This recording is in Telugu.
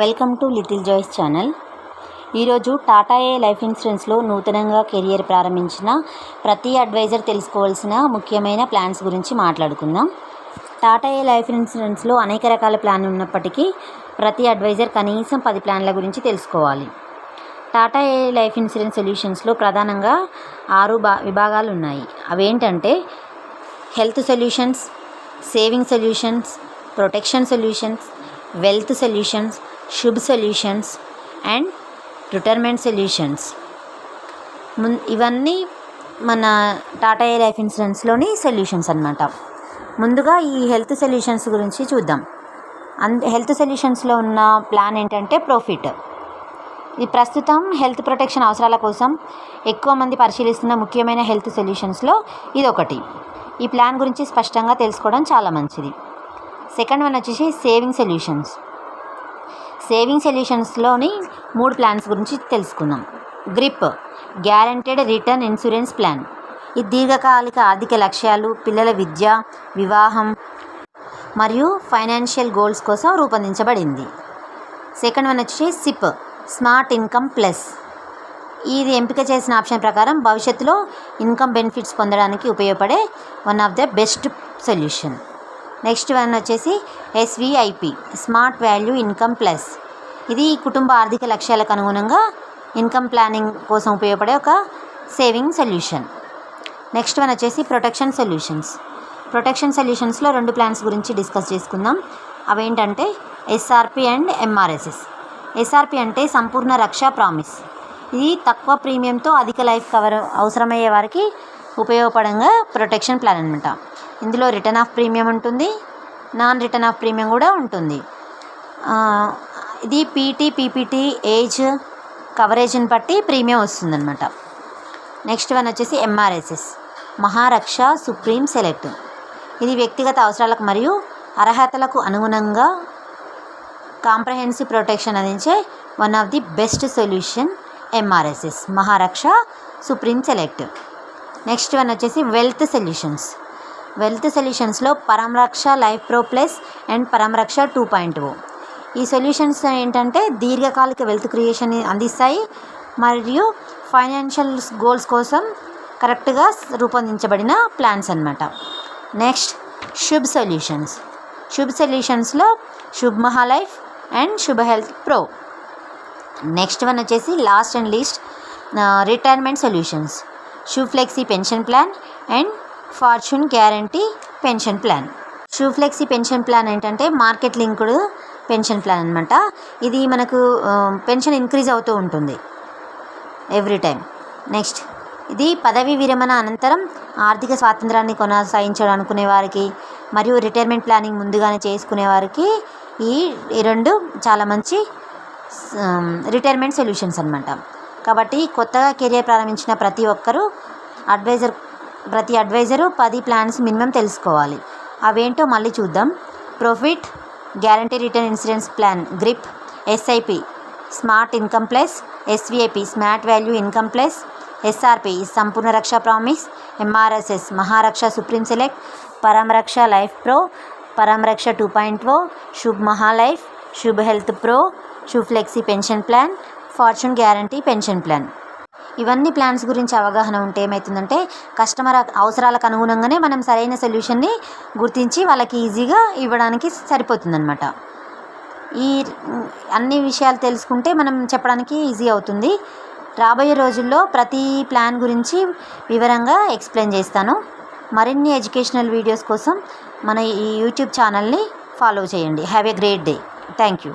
Welcome to Little Joys channel. ఈరోజు టాటా ఏ లైఫ్ ఇన్సూరెన్స్లో నూతనంగా కెరియర్ ప్రారంభించిన ప్రతి అడ్వైజర్ తెలుసుకోవాల్సిన ముఖ్యమైన ప్లాన్స్ గురించి మాట్లాడుకుందాం. టాటా ఏ లైఫ్ ఇన్సూరెన్స్లో అనేక రకాల ప్లాన్లు ఉన్నప్పటికీ ప్రతి అడ్వైజర్ కనీసం 10 ప్లాన్ల గురించి తెలుసుకోవాలి. టాటా ఏ లైఫ్ ఇన్సూరెన్స్ సొల్యూషన్స్లో ప్రధానంగా 6 విభాగాలు ఉన్నాయి. అవేంటంటే health solutions, saving solutions, protection solutions, wealth solutions, Shubh solutions and retirement solutions. ఇవన్నీ మన టాటా ఏ లైఫ్ ఇన్సూరెన్స్లోని సొల్యూషన్స్ అన్నమాట. ముందుగా ఈ హెల్త్ సొల్యూషన్స్ గురించి చూద్దాం. హెల్త్ సొల్యూషన్స్లో ఉన్న ప్లాన్ ఏంటంటే ప్రాఫిట్. ఇది ప్రస్తుతం హెల్త్ ప్రొటెక్షన్ అవసరాల కోసం ఎక్కువ మంది పరిశీలిస్తున్న ముఖ్యమైన హెల్త్ సొల్యూషన్స్లో ఇది ఒకటి. ఈ ప్లాన్ గురించి స్పష్టంగా తెలుసుకోవడం చాలా మంచిది. సెకండ్ వన్ వచ్చేసి సేవింగ్ సొల్యూషన్స్. సేవింగ్ సొల్యూషన్స్లోని 3 ప్లాన్స్ గురించి తెలుసుకుందాం. Grip guaranteed return insurance plan. ఇది దీర్ఘకాలిక ఆర్థిక లక్ష్యాలు, పిల్లల విద్య, వివాహం మరియు ఫైనాన్షియల్ గోల్స్ కోసం రూపొందించబడింది. సెకండ్ వన్ వచ్చి సిప్ స్మార్ట్ ఇన్కమ్ ప్లస్. ఇది ఎంపిక చేసిన ఆప్షన్ ప్రకారం భవిష్యత్తులో ఇన్కమ్ బెనిఫిట్స్ పొందడానికి ఉపయోగపడే one of the best solution. Next one వచ్చేసి ఎస్విఐపి స్మార్ట్ వాల్యూ ఇన్కమ్ ప్లస్. ఇది కుటుంబ ఆర్థిక లక్ష్యాలకు అనుగుణంగా ఇన్కమ్ ప్లానింగ్ కోసం ఉపయోగపడే ఒక సేవింగ్ సొల్యూషన్. నెక్స్ట్ వన్ వచ్చేసి ప్రొటెక్షన్ సొల్యూషన్స్. ప్రొటెక్షన్ సొల్యూషన్స్లో 2 ప్లాన్స్ గురించి డిస్కస్ చేసుకుందాం. అవేంటంటే ఎస్ఆర్పి అండ్ ఎంఆర్ఎస్ఎస్. ఎస్ఆర్పి అంటే సంపూర్ణ రక్ష ప్రామిస్. ఇది తక్కువ ప్రీమియంతో అధిక లైఫ్ కవర్ అవసరమయ్యే వారికి ఉపయోగపడంగా ప్రొటెక్షన్ ప్లాన్ అనమాట. ఇందులో రిటర్న్ ఆఫ్ ప్రీమియం ఉంటుంది, నాన్ రిటర్న్ ఆఫ్ ప్రీమియం కూడా ఉంటుంది. ఇది పీపీటీ ఏజ్ కవరేజ్ని బట్టి ప్రీమియం వస్తుందన్నమాట. నెక్స్ట్ వన్ వచ్చేసి ఎంఆర్ఎస్ఎస్ మహారక్ష సుప్రీం సెలెక్ట్. ఇది వ్యక్తిగత అవసరాలకు మరియు అర్హతలకు అనుగుణంగా కాంప్రహెన్సివ్ ప్రొటెక్షన్ అందించే one of the best solution MRSS Maharaksha supreme select. Next one వచ్చేసి వెల్త్ సొల్యూషన్స్. వెల్త్ సొల్యూషన్స్లో Paramraksha life pro plus and Paramraksha 2.0. ఈ సొల్యూషన్స్ ఏంటంటే దీర్ఘకాలిక వెల్త్ క్రియేషన్ని అందిస్తాయి మరియు ఫైనాన్షియల్ గోల్స్ కోసం కరెక్ట్గా రూపొందించబడిన ప్లాన్స్ అన్నమాట. Next Shubh solutions. శుభ్ సొల్యూషన్స్లో Shubh Mahalife and Shubh health pro. Next one వచ్చేసి last and least retirement solutions. Shubh flexi pension plan and fortune guarantee pension plan. Shubh flexi pension plan ఏంటంటే మార్కెట్ లింక్డ్ పెన్షన్ ప్లాన్ అనమాట. ఇది మనకు పెన్షన్ ఇంక్రీజ్ అవుతూ ఉంటుంది ఎవ్రీ టైం. నెక్స్ట్ ఇది పదవీ విరమణ అనంతరం ఆర్థిక స్వాతంత్రాన్ని కొనసాగించాలనుకునే వారికి మరియు రిటైర్మెంట్ ప్లానింగ్ ముందుగానే చేసుకునే వారికి ఈ 2 చాలా మంచి రిటైర్మెంట్ సొల్యూషన్స్ అనమాట. కాబట్టి కొత్తగా కెరియర్ ప్రారంభించిన ప్రతి అడ్వైజరు 10 ప్లాన్స్ మినిమం తెలుసుకోవాలి. అవేంటో మళ్ళీ చూద్దాం. Profit guarantee return insurance plan GRIP, SIP smart income plus, SVIP smart value income plus, SRP Sampoorna Raksha promise, MRSS Maharaksha supreme select, Paramraksha life pro, Paramraksha 2.0, Shubh Mahalife, Shubh health pro, Shubh flexi pension plan, fortune guarantee pension plan. ఇవన్నీ ప్లాన్స్ గురించి అవగాహన ఉంటే ఏమవుతుందంటే కస్టమర్ అవసరాలకు అనుగుణంగానే మనం సరైన సొల్యూషన్ని గుర్తించి వాళ్ళకి ఈజీగా ఇవ్వడానికి సరిపోతుందన్నమాట. ఈ అన్ని విషయాలు తెలుసుకుంటే మనం చెప్పడానికి ఈజీ అవుతుంది. రాబోయే రోజుల్లో ప్రతి ప్లాన్ గురించి వివరంగా ఎక్స్ప్లెయిన్ చేస్తాను. మరిన్ని ఎడ్యుకేషనల్ వీడియోస్ కోసం మన ఈ యూట్యూబ్ ఛానల్ని ఫాలో చేయండి. Have a great day. Thank you.